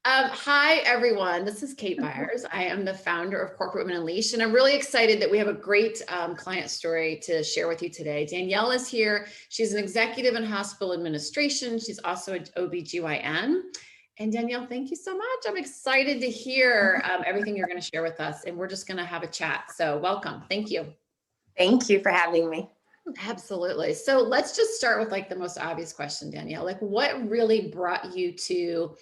Hi, everyone. This is Kate Byars. I am the founder of Corporate Women Unleashed, and I'm really excited that we have a great client story to share with you today. Danielle is here. She's an executive in hospital administration. She's also an OBGYN. And Danielle, thank you so much. I'm excited to hear everything you're going to share with us, and we're just going to have a chat. So welcome. Thank you. Thank you for having me. Absolutely. So let's just start with like the most obvious question, Danielle. Like, what really brought you to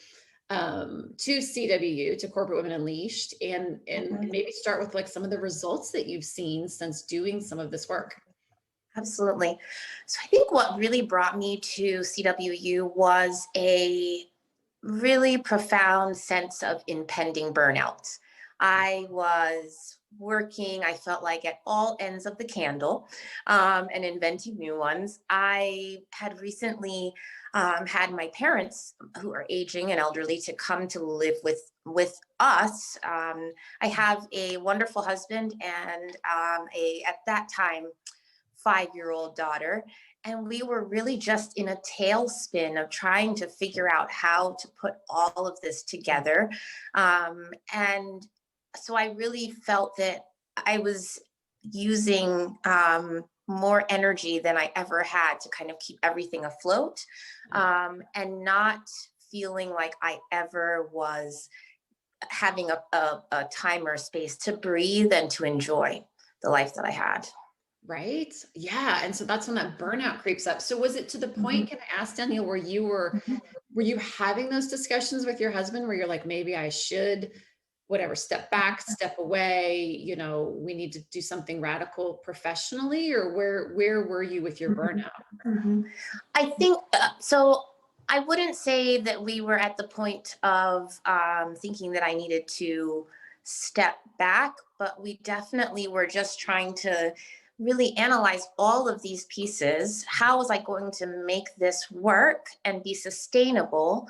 CWU, to Corporate Women Unleashed, and maybe start with like some of the results that you've seen since doing some of this work? Absolutely. So I think what really brought me to CWU was a really profound sense of impending burnout. I was working, I felt like at all ends of the candle, and inventing new ones. I had recently had my parents, who are aging and elderly, to come to live with us. I have a wonderful husband and at that time, 5-year-old daughter. And we were really just in a tailspin of trying to figure out how to put all of this together. And so I really felt that I was using more energy than I ever had to kind of keep everything afloat, and not feeling like I ever was having a time or space to breathe and to enjoy the life that I had. Right. Yeah. And so that's when that burnout creeps up. So was it to the point, can I ask Danielle, where were you having those discussions with your husband where you're like, maybe I should, whatever, step back, step away, we need to do something radical professionally, or where were you with your burnout? I think so. I wouldn't say that we were at the point of thinking that I needed to step back, but we definitely were just trying to really analyze all of these pieces. How was I going to make this work and be sustainable?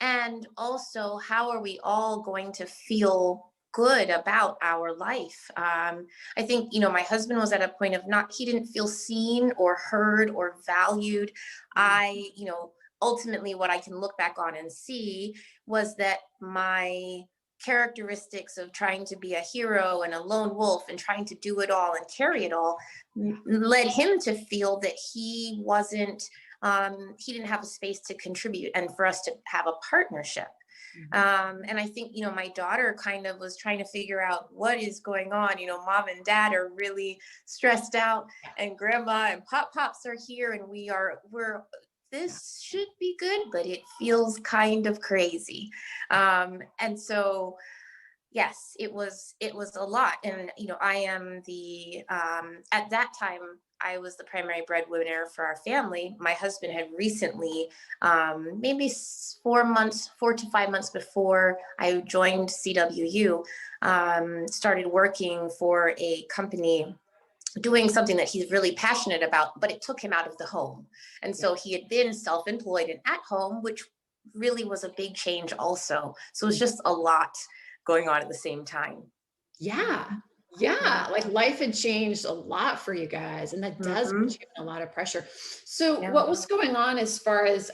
And also, how are we all going to feel good about our life? I think, my husband was at a point of he didn't feel seen or heard or valued. Ultimately what I can look back on and see was that my characteristics of trying to be a hero and a lone wolf and trying to do it all and carry it all led him to feel that he didn't have a space to contribute and for us to have a partnership. And I think, my daughter kind of was trying to figure out what is going on. Mom and dad are really stressed out, and grandma and pops are here, and this should be good, but it feels kind of crazy. And so, yes, it was a lot. And, I am at that time, I was the primary breadwinner for our family. My husband had recently, maybe 4 to 5 months before I joined CWU, started working for a company doing something that he's really passionate about, but it took him out of the home. And so he had been self-employed and at home, which really was a big change also. So it was just a lot going on at the same time. Yeah. Yeah. Like life had changed a lot for you guys, and that does put you in a lot of pressure. So what was going on as far as,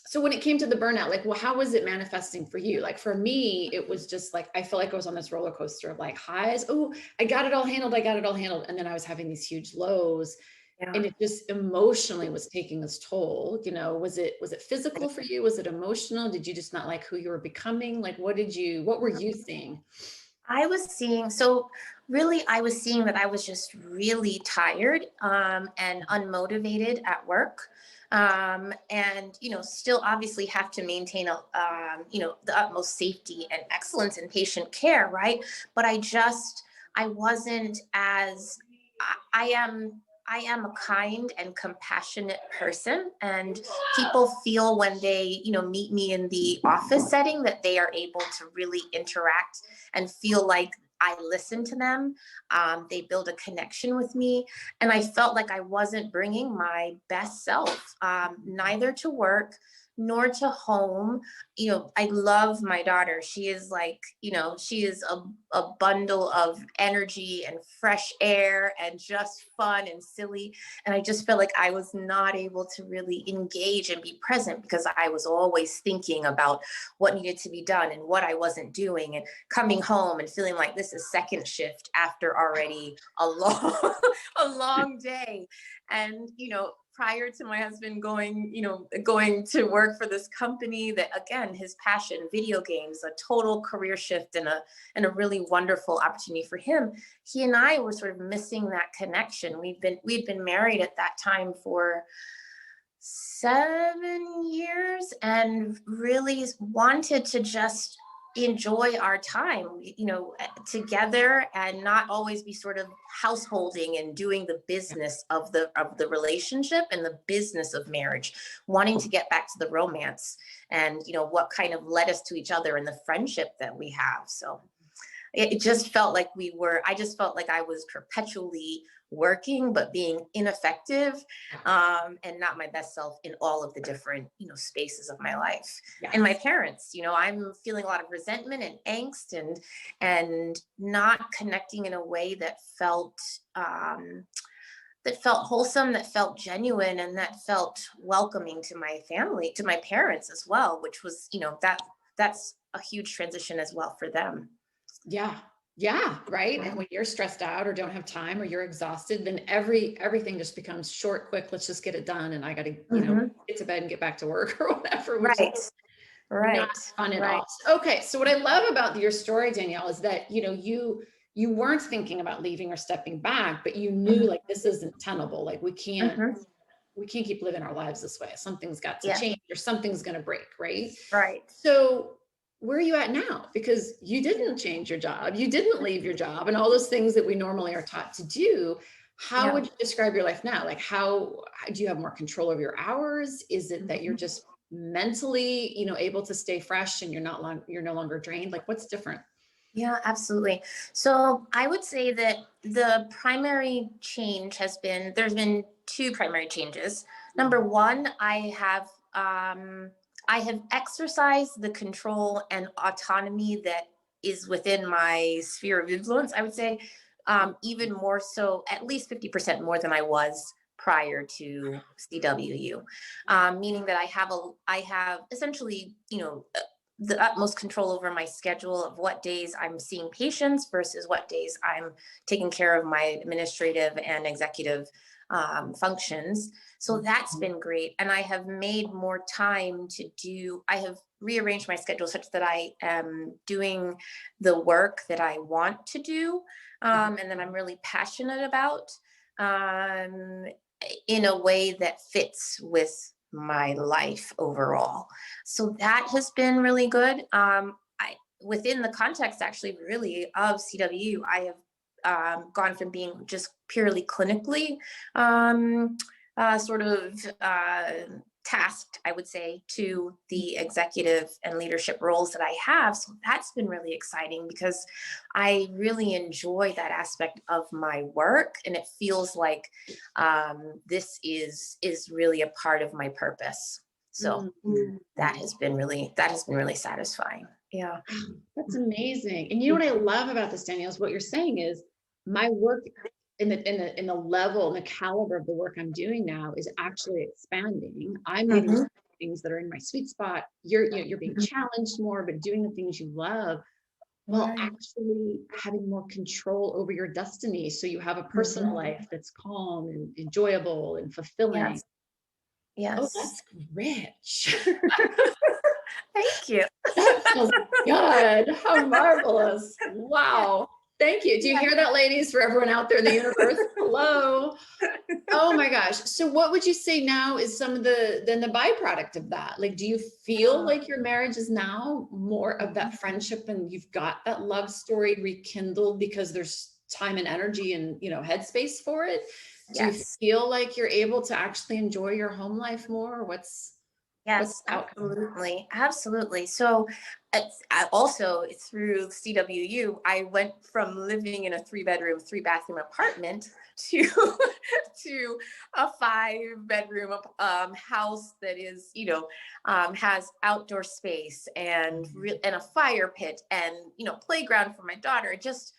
so when it came to the burnout, like, well, how was it manifesting for you? Like for me, it was just like, I feel like I was on this roller coaster of like highs. Oh, I got it all handled. And then I was having these huge lows, and it just emotionally was taking this toll. Was it physical for you? Was it emotional? Did you just not like who you were becoming? Like, what were you seeing? I was seeing that I was just really tired and unmotivated at work. And, still obviously have to maintain the utmost safety and excellence in patient care, right? But I wasn't as, I am a kind and compassionate person, and people feel when they, meet me in the office setting that they are able to really interact and feel like I listen to them. They build a connection with me, and I felt like I wasn't bringing my best self, neither to work nor to home. I love my daughter. She is like, she is a bundle of energy and fresh air and just fun and silly. And I just felt like I was not able to really engage and be present because I was always thinking about what needed to be done and what I wasn't doing, and coming home and feeling like this is second shift after already a long, a long day. And, prior to my husband going to work for this company that, again, his passion, video games, a total career shift and a really wonderful opportunity for him. He and I were sort of missing that connection. We'd been married at that time for 7 years and really wanted to just enjoy our time, together, and not always be sort of householding and doing the business of the relationship and the business of marriage, wanting to get back to the romance and, what kind of led us to each other and the friendship that we have. So it just felt like I just felt like I was perpetually working, but being ineffective, and not my best self in all of the different, spaces of my life. Yes. And my parents, I'm feeling a lot of resentment and angst and not connecting in a way that felt wholesome, that felt genuine, and that felt welcoming to my family, to my parents as well, which was, that's a huge transition as well for them. Yeah. Yeah. Right. And when you're stressed out or don't have time or you're exhausted, then everything just becomes short, quick. Let's just get it done. And I got to, get to bed and get back to work or whatever. Which is not fun at all. Okay. So what I love about your story, Danielle, is that, you weren't thinking about leaving or stepping back, but you knew like, this isn't tenable. Like we can't keep living our lives this way. Something's got to change or something's going to break. Right. Right. So where are you at now? Because you didn't change your job. You didn't leave your job and all those things that we normally are taught to do. How would you describe your life now? Like how do you have more control over your hours? Is it that you're just mentally, able to stay fresh and you're no longer drained? Like what's different? Yeah, absolutely. So I would say that the primary change there's been two primary changes. Number one, I have exercised the control and autonomy that is within my sphere of influence, I would say, even more so, at least 50% more than I was prior to CWU, meaning that I have essentially, the utmost control over my schedule of what days I'm seeing patients versus what days I'm taking care of my administrative and executive functions. So that's been great. And I have made more time I have rearranged my schedule such that I am doing the work that I want to do, and that I'm really passionate about, in a way that fits with my life overall. So that has been really good. Within the context actually really of CWU, I have gone from being just purely clinically tasked, I would say, to the executive and leadership roles that I have. So that's been really exciting because I really enjoy that aspect of my work, and it feels like this is really a part of my purpose. So that has been really satisfying. Yeah. That's amazing. And you know what I love about this, Danielle, is what you're saying is my work in the level and the caliber of the work I'm doing now is actually expanding. I'm getting things that are in my sweet spot. You're being challenged more, but doing the things you love while actually having more control over your destiny. So you have a personal life that's calm and enjoyable and fulfilling. Yes. Oh, that's rich. Thank you. That feels good. How marvelous. Wow. Thank you. Do you hear that, ladies, for everyone out there in the universe? Hello. Oh my gosh. So what would you say now is some of the byproduct of that? Like, do you feel like your marriage is now more of that friendship and you've got that love story rekindled because there's time and energy and, headspace for it? Do you feel like you're able to actually enjoy your home life more? What's Yes, the outcome? absolutely. Absolutely. So I also through CWU, I went from living in a 3-bedroom, 3-bathroom apartment to to a 5-bedroom house that is, has outdoor space and and a fire pit and, playground for my daughter. Just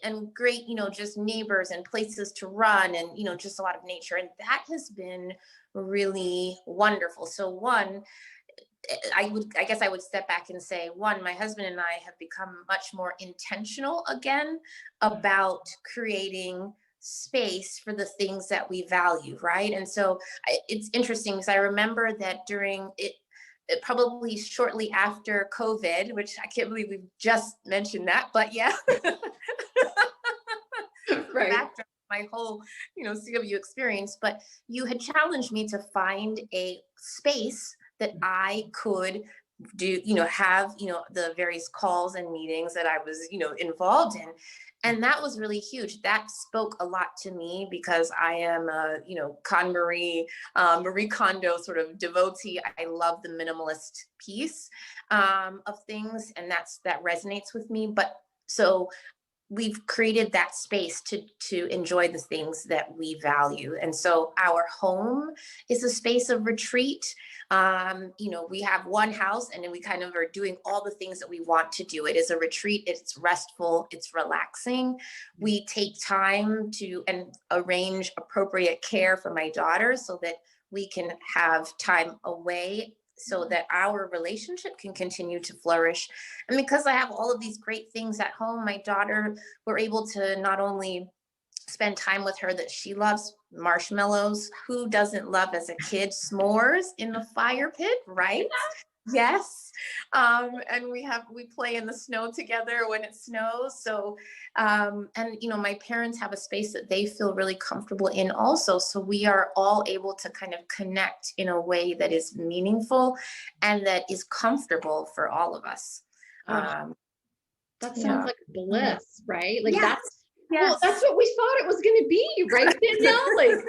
and great, just neighbors and places to run and, just a lot of nature. And that has been really wonderful. So one, I guess I would step back and say, one, my husband and I have become much more intentional again about creating space for the things that we value, right? And so it's interesting because I remember that during it probably shortly after COVID, which I can't believe we've just mentioned that, but yeah. Right. Backdrop my whole, CW experience, but you had challenged me to find a space that I could do, have, the various calls and meetings that I was, involved in. And that was really huge. That spoke a lot to me because I am a, Marie Kondo sort of devotee. I love the minimalist piece of things, and that resonates with me. But so we've created that space to enjoy the things that we value. And so our home is a space of retreat. We have one house and then we kind of are doing all the things that we want to do. It is a retreat. It's restful. It's relaxing. We take time to and arrange appropriate care for my daughter so that we can have time away so that our relationship can continue to flourish. And because I have all of these great things at home, my daughter, we're able to not only spend time with her that she loves, marshmallows. Who doesn't love as a kid s'mores in the fire pit, right? Yes. And we play in the snow together when it snows. So, my parents have a space that they feel really comfortable in also. So we are all able to kind of connect in a way that is meaningful and that is comfortable for all of us. That sounds Yeah. like bliss, right? Like Yes. well, that's Yes. what we thought it was going to be, right, Danielle? Like,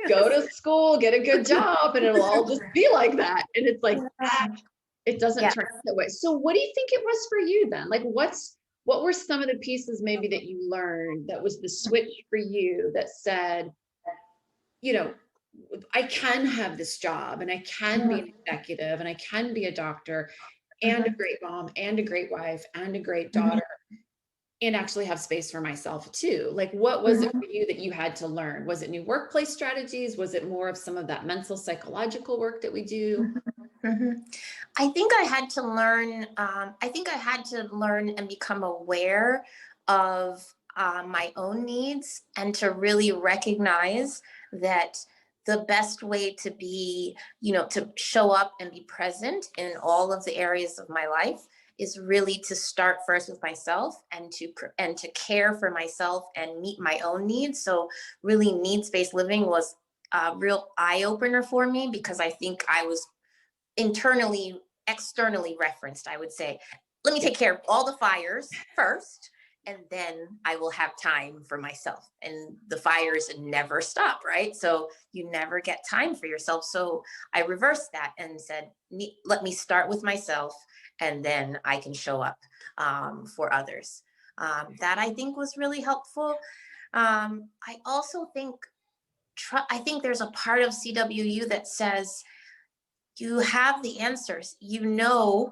go to school, get a good job, and it'll all just be like that. And it's like, it doesn't turn out that way. So what do you think it was for you then? Like, what were some of the pieces maybe that you learned that was the switch for you that said, I can have this job and I can be an executive and I can be a doctor and a great mom and a great wife and a great daughter and actually have space for myself too. Like, what was it for you that you had to learn? Was it new workplace strategies? Was it more of some of that mental psychological work that we do? I think I had to learn. And become aware of my own needs and to really recognize that the best way to be, to show up and be present in all of the areas of my life is really to start first with myself and to care for myself and meet my own needs. So really needs-based living was a real eye-opener for me because I think I was externally referenced, I would say, let me take care of all the fires first, and then I will have time for myself. And the fires never stop, right? So you never get time for yourself. So I reversed that and said, let me start with myself, and then I can show up for others. That I think was really helpful. I also think, I think there's a part of CWU that says, you have the answers,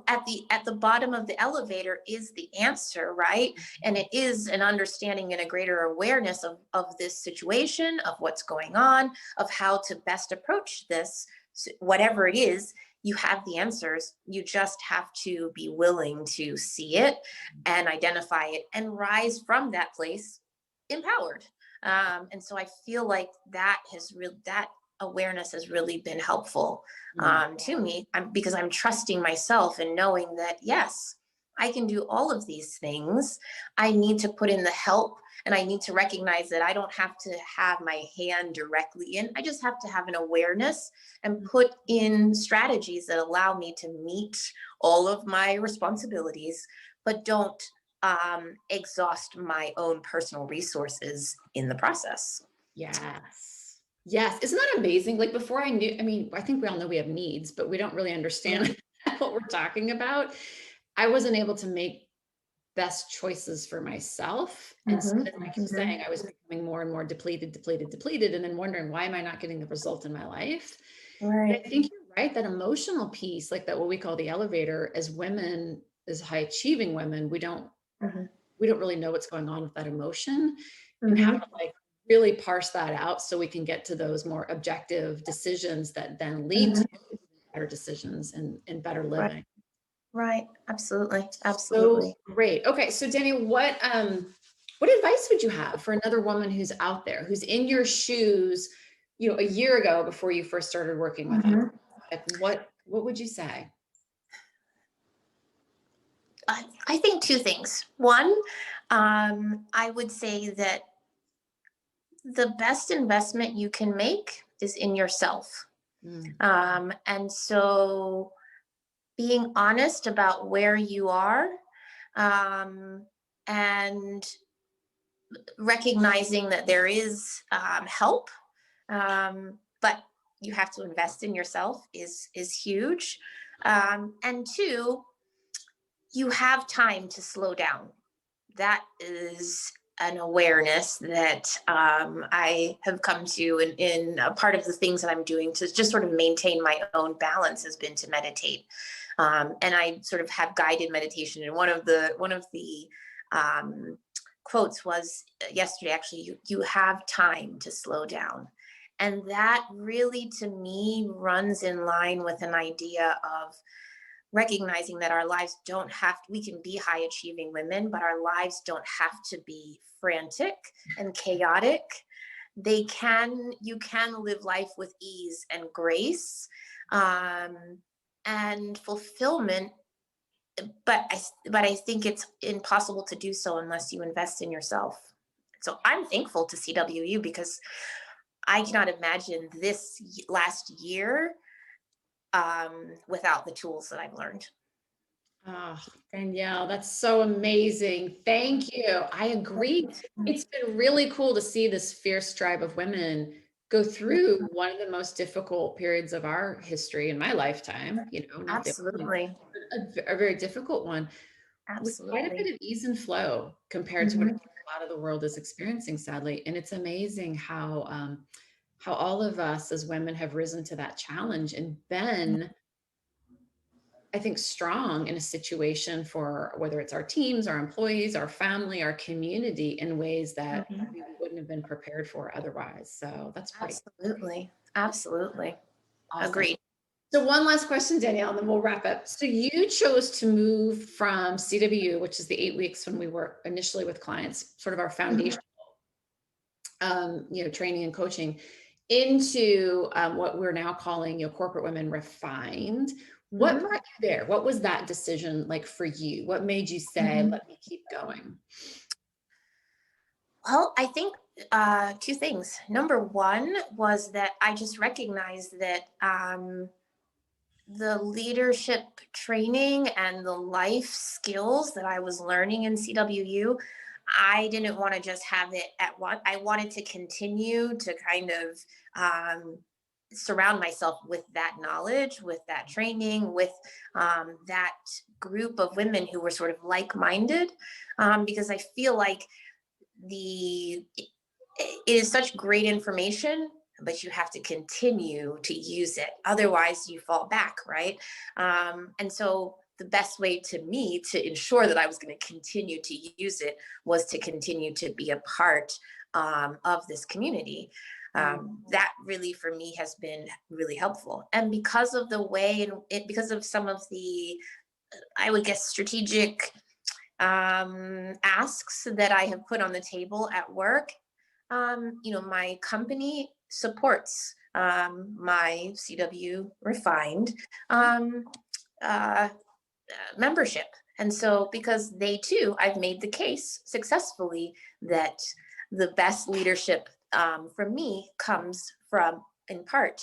at the bottom of the elevator is the answer, right? And it is an understanding and a greater awareness of this situation, of what's going on, of how to best approach this, whatever it is. You have the answers. You just have to be willing to see it and identify it and rise from that place empowered. And so I feel like that awareness has really been helpful to me, because I'm trusting myself and knowing that, yes, I can do all of these things. I need to put in the help, and I need to recognize that I don't have to have my hand directly in. I just have to have an awareness and put in strategies that allow me to meet all of my responsibilities, but don't exhaust my own personal resources in the process. Yes. Yes. Isn't that amazing? Like before I knew, I mean, I think we all know we have needs, but we don't really Yeah. understand what we're talking about. I wasn't able to make best choices for myself. And so, as I keep saying, I was becoming more and more depleted, depleted, depleted, and then wondering, why am I not getting the result in my life? But Right. I think you're right, that emotional piece, like that, what we call the elevator, as women, as high achieving women, Mhm. we don't really know what's going on with that emotion and how to Mhm. like really parse that out so we can get to those more objective decisions that then lead to Mhm. better decisions and better Right. living. Right. Absolutely. So Absolutely. great. Okay, so Danielle, what advice would you have for another woman who's out there, who's in your shoes, a year ago before you first started working with us? Mhm. Like what would you say? I think two things. One, I would say that the best investment you can make is in yourself. Mm, And so being honest about where you are, um, and recognizing that there is help, but you have to invest in yourself is huge. And two, you have time to slow down. That is an awareness that I have come to, in a part of the things that I'm doing to just sort of maintain my own balance has been to meditate. And I sort of have guided meditation. And one of the um, quotes was yesterday, actually, you have time to slow down. And that really, to me, runs in line with an idea of recognizing that our lives don't have to, we can be high achieving women, but our lives don't have to be frantic and chaotic. You can live life with ease and grace, um, and fulfillment. But I think it's impossible to do so unless you invest in yourself. So I'm thankful to CWU because I cannot imagine this last year without the tools that I've learned. oh, Danielle, that's so amazing. Thank you. I agree. It's been really cool to see this fierce tribe of women go through one of the most difficult periods of our history in my lifetime, not the only, Absolutely. but a very difficult one, with quite a Absolutely. bit of ease and flow compared to what Mhm. a lot of the world is experiencing, sadly. And it's amazing how all of us as women have risen to that challenge and been, I think, strong in a situation for whether it's our teams, our employees, our family, our community, in ways that Mhm. we wouldn't have been prepared for otherwise. So that's great. Absolutely. Absolutely. Awesome. Agreed. So one last question, Danielle, and then we'll wrap up. So you chose to move from CWU, which is the 8 weeks when we work initially with clients, sort of our Mhm. foundation, training and coaching, into what we're now calling, corporate women refined. What Mhm. brought you there? What was that decision like for you? What made you say, Mhm. let me keep going? Well, I think two things. Number one was that I just recognized that the leadership training and the life skills that I was learning in CWU, I didn't want to just have it at one. I wanted to continue to kind of surround myself with that knowledge, with that training, with that group of women who were sort of like minded, because I feel like it is such great information, but you have to continue to use it, otherwise you fall back, right? And so the best way to me to ensure that I was going to continue to use it was to continue to be a part of this community. Mm. That really for me has been really helpful, and because of the way and because of some of the, I would guess, strategic asks that I have put on the table at work, my company supports my CW Refined um, uh, membership. And so, because they too, I've made the case successfully that the best leadership from me comes from, in part,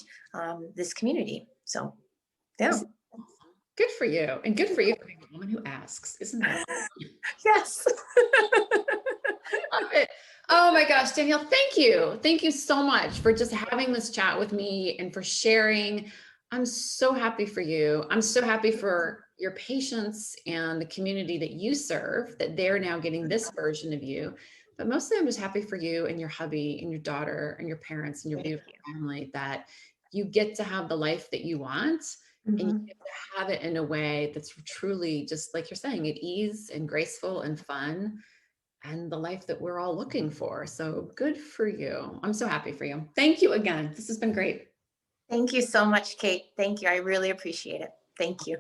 this community. So, yeah. Isn't that awesome? Good for you. And good for you for being a woman who asks. Isn't that? Yes. love it. Oh my gosh, Danielle, thank you. Thank you so much for just having this chat with me and for sharing. I'm so happy for you. I'm so happy for your patients and the community that you serve, that they're now getting this version of you. But mostly I'm just happy for you and your hubby and your daughter and your parents and your Thank beautiful you. family, that you get to have the life that you want, and you Mhm. get to have it in a way that's truly, just like you're saying, at ease and graceful and fun, and the life that we're all looking for. So good for you. I'm so happy for you. Thank you again. This has been great. Thank you so much, Kate. Thank you. I really appreciate it. Thank you.